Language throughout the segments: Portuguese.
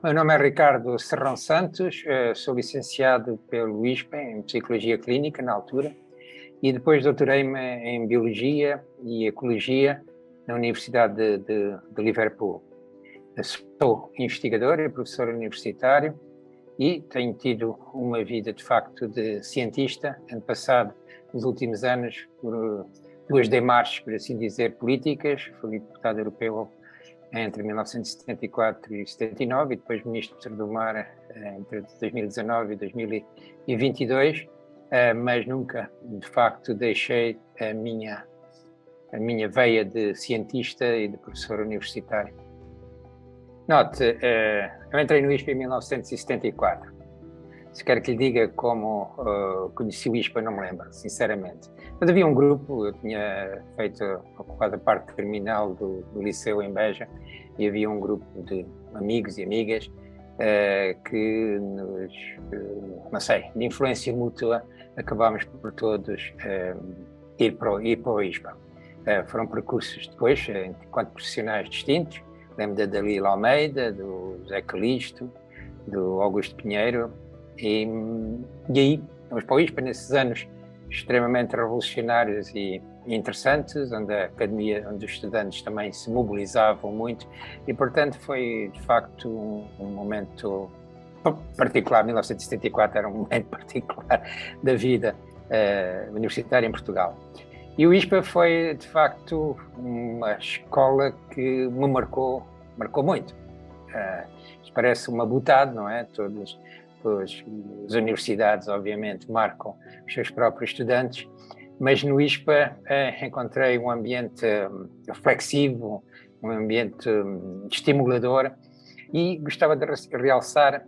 Meu nome é Ricardo Serrão Santos, sou licenciado pelo ISPA em Psicologia Clínica, na altura, e depois doutorei-me em Biologia e Ecologia na Universidade de Liverpool. Sou investigador e professor universitário e tenho tido uma vida, de facto, de cientista. Ano passado, nos últimos anos, por duas démarches, por assim dizer, políticas. Fui deputado europeu entre 1974 e 79 e depois ministro do Mar entre 2019 e 2022, mas nunca, de facto, deixei a minha veia de cientista e de professor universitário. Note, eu entrei no ISPA em 1974. Se quer que lhe diga como conheci o ISPA, não me lembro, sinceramente. Mas havia um grupo, eu tinha ocupado a parte terminal do liceu em Beja, e havia um grupo de amigos e amigas que não sei, de influência mútua, acabámos por todos ir para o ISPA. Foram percursos depois, enquanto profissionais distintos. Lembro da Dalila Almeida, do José Calixto, do Augusto Pinheiro, e aí fomos para o ISPA nesses anos extremamente revolucionários e interessantes, onde a academia, onde os estudantes também se mobilizavam muito, e portanto foi de facto um momento particular. 1974 era um momento particular da vida universitária em Portugal. E o ISPA foi, de facto, uma escola que me marcou muito. Isto parece uma boutade, não é? Todas as universidades, obviamente, marcam os seus próprios estudantes, mas no ISPA encontrei um ambiente reflexivo, um ambiente estimulador, e gostava de realçar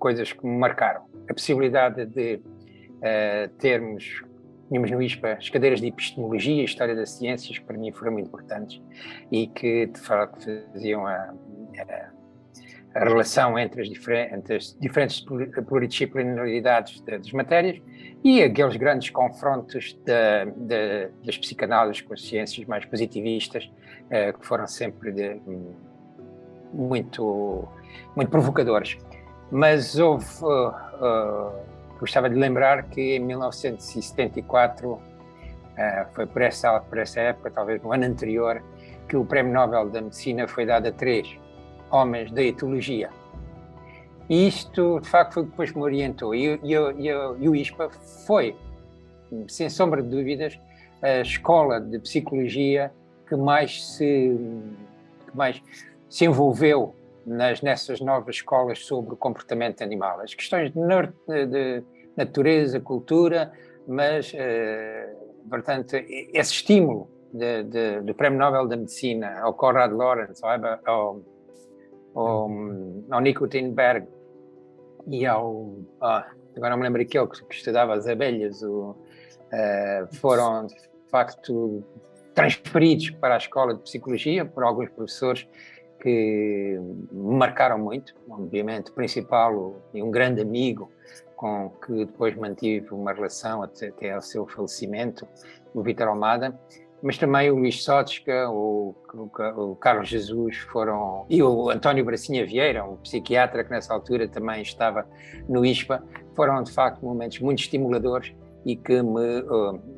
coisas que me marcaram. A possibilidade de tínhamos no ISPA as cadeiras de epistemologia e história das ciências, que para mim foram muito importantes e que de facto faziam a relação entre as diferentes pluridisciplinaridades das matérias e aqueles grandes confrontos das psicanálises com as ciências mais positivistas, que foram sempre muito provocadores. Mas gostava de lembrar que em 1974, foi por essa época, talvez no ano anterior, que o Prémio Nobel da Medicina foi dado a 3 homens da etologia. E isto, de facto, foi o que depois me orientou. E o ISPA foi, sem sombra de dúvidas, a escola de psicologia que mais se envolveu nessas novas escolas sobre o comportamento animal. As questões de natureza, cultura, mas, portanto, esse estímulo do Prémio Nobel da Medicina ao Konrad Lorenz, ao Nico Tinberg e agora não me lembro aquele que estudava as abelhas, foram, de facto, transferidos para a escola de psicologia por alguns professores que me marcaram muito. Obviamente, o principal e um grande amigo com que depois mantive uma relação até ao seu falecimento, o Vítor Almada, mas também o Luís Sotska, o Carlos Jesus e o António Bracinha Vieira, um psiquiatra que nessa altura também estava no ISPA. Foram de facto momentos muito estimuladores e que me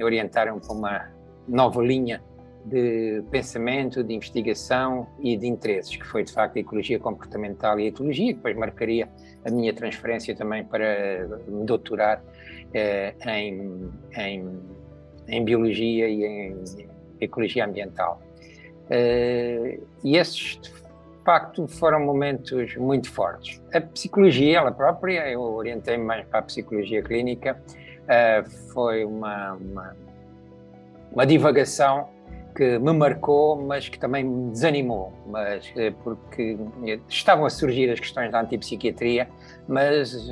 orientaram para uma nova linha de pensamento, de investigação e de interesses, que foi de facto a ecologia comportamental e a etologia, que depois marcaria a minha transferência também para me doutorar em biologia e em ecologia ambiental. E esses, de facto, foram momentos muito fortes. A psicologia, ela própria, eu orientei-me mais para a psicologia clínica, foi uma divagação que me marcou, mas que também me desanimou, porque estavam a surgir as questões da antipsiquiatria, mas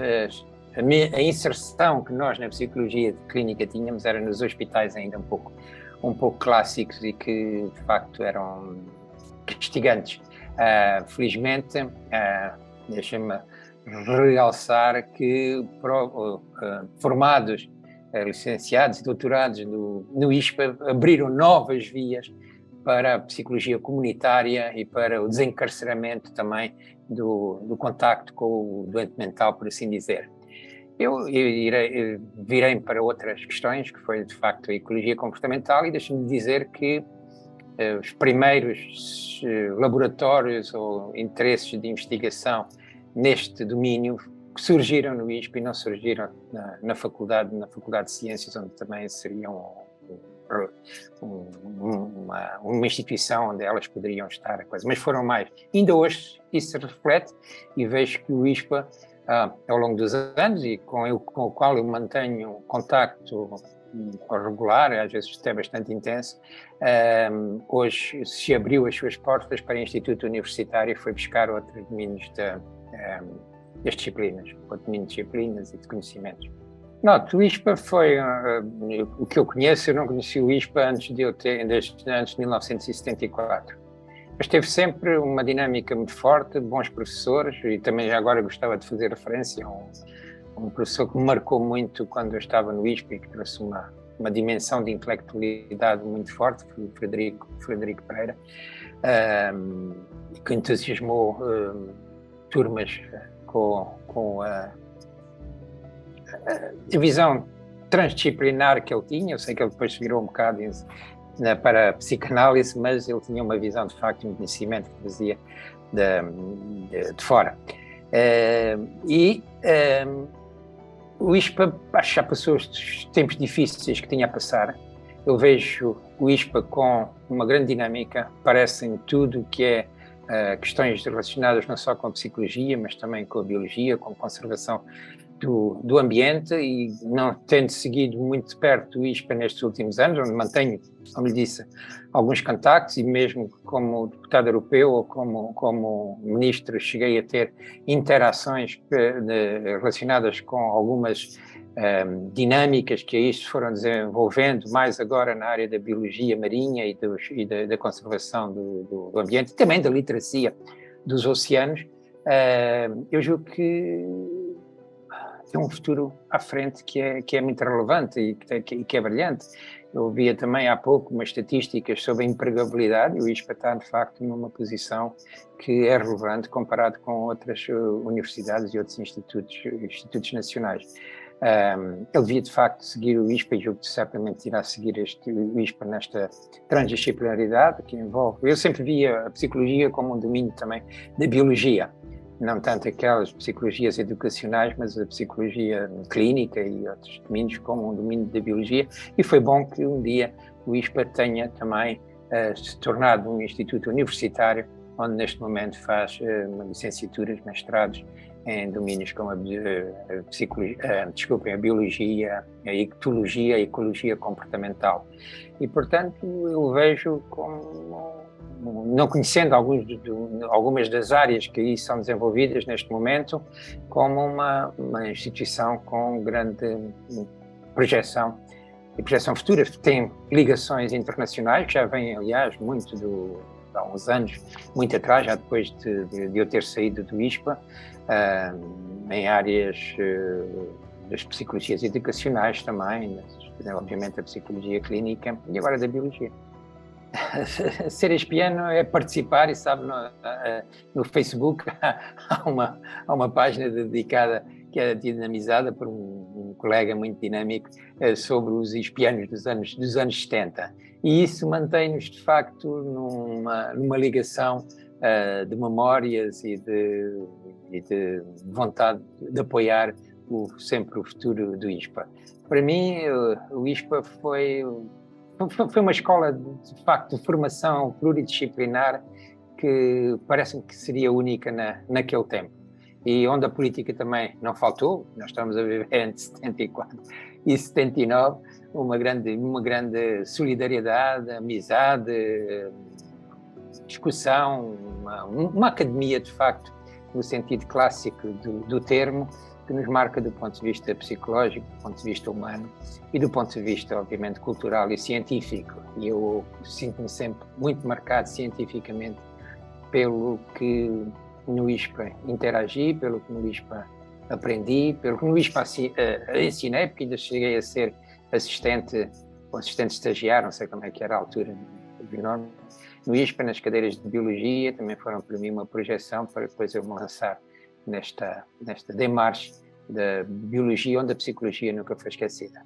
a inserção que nós na psicologia clínica tínhamos era nos hospitais ainda um pouco clássicos e que de facto eram castigantes. Felizmente, deixa-me realçar que formados, licenciados e doutorados no ISPA abriram novas vias para a psicologia comunitária e para o desencarceramento também do contacto com o doente mental, por assim dizer. Eu virei para outras questões, que foi de facto a ecologia comportamental, e deixe-me dizer que os primeiros laboratórios ou interesses de investigação neste domínio surgiram no ISP e não surgiram na Faculdade de Ciências, onde também seriam uma instituição onde elas poderiam estar a coisa, mas foram mais. Ainda hoje isso se reflete e vejo que o ISPA, ao longo dos anos, e com o qual eu mantenho contacto regular, às vezes até bastante intenso, hoje se abriu as suas portas para o Instituto Universitário e foi buscar outros domínios das disciplinas, outro domínio de disciplinas e de conhecimentos. Note, o ISPA foi o que eu conheço. Eu não conheci o ISPA antes de 1974. Mas teve sempre uma dinâmica muito forte, bons professores, e também já agora gostava de fazer referência a um professor que me marcou muito quando eu estava no ISPA e que trouxe uma dimensão de intelectualidade muito forte, foi o Frederico Pereira, que entusiasmou turmas com a visão transdisciplinar que ele tinha. Eu sei que ele depois virou um bocado para a psicanálise, mas ele tinha uma visão, de facto, um conhecimento que trazia de fora. O ISPA, acho que já passou os tempos difíceis que tinha a passar. Eu vejo o ISPA com uma grande dinâmica, parece-me tudo que é questões relacionadas não só com a psicologia, mas também com a biologia, com a conservação do ambiente, e não tendo seguido muito de perto o ISPA nestes últimos anos, onde mantenho, como lhe disse, alguns contactos, e mesmo como deputado europeu ou como ministro cheguei a ter interações relacionadas com algumas dinâmicas que aí se foram desenvolvendo, mais agora na área da biologia marinha e da conservação do ambiente, e também da literacia dos oceanos. Eu julgo que tem um futuro à frente que é muito relevante e que é brilhante. Eu via também há pouco umas estatísticas sobre a empregabilidade, e o ISPA está, de facto, numa posição que é relevante comparado com outras universidades e outros institutos nacionais. Ele devia, de facto, seguir o ISPA, e julgo que certamente irá seguir o ISPA nesta transdisciplinaridade que envolve. Eu sempre via a psicologia como um domínio também da biologia, não tanto aquelas psicologias educacionais, mas a psicologia clínica e outros domínios como um domínio da biologia, e foi bom que um dia o ISPA tenha também se tornado um instituto universitário, onde neste momento faz licenciaturas, mestrados em domínios como a biologia, a etologia, a ecologia comportamental. E, portanto, eu vejo como, não conhecendo algumas das áreas que aí são desenvolvidas neste momento, como uma instituição com grande projeção e projeção futura. Tem ligações internacionais, que já vêm, aliás, há uns anos, muito atrás, já depois de eu ter saído do ISPA, em áreas das psicologias educacionais também, obviamente a psicologia clínica e agora da biologia. Ser espiano é participar, e sabe, no Facebook há uma página dedicada, que é dinamizada por um colega muito dinâmico, sobre os espianos dos anos 70. E isso mantém-nos, de facto, numa ligação de memórias e de vontade de apoiar sempre o futuro do ISPA. Para mim, o ISPA foi uma escola, de facto, de formação pluridisciplinar que parece-me que seria única naquele tempo. E onde a política também não faltou. Nós estamos a viver entre 74 e 79, uma grande solidariedade, amizade, discussão, uma academia, de facto, no sentido clássico do termo, que nos marca do ponto de vista psicológico, do ponto de vista humano e do ponto de vista, obviamente, cultural e científico. E eu sinto-me sempre muito marcado cientificamente pelo que no ISPA interagi, pelo que no ISPA aprendi, pelo que no ISPA ensinei, porque ainda cheguei a ser assistente estagiário, não sei como é que era a altura desafio enorme. No ISPA, nas cadeiras de Biologia, também foram para mim uma projeção para depois eu me lançar nesta demarche da Biologia, onde a Psicologia nunca foi esquecida.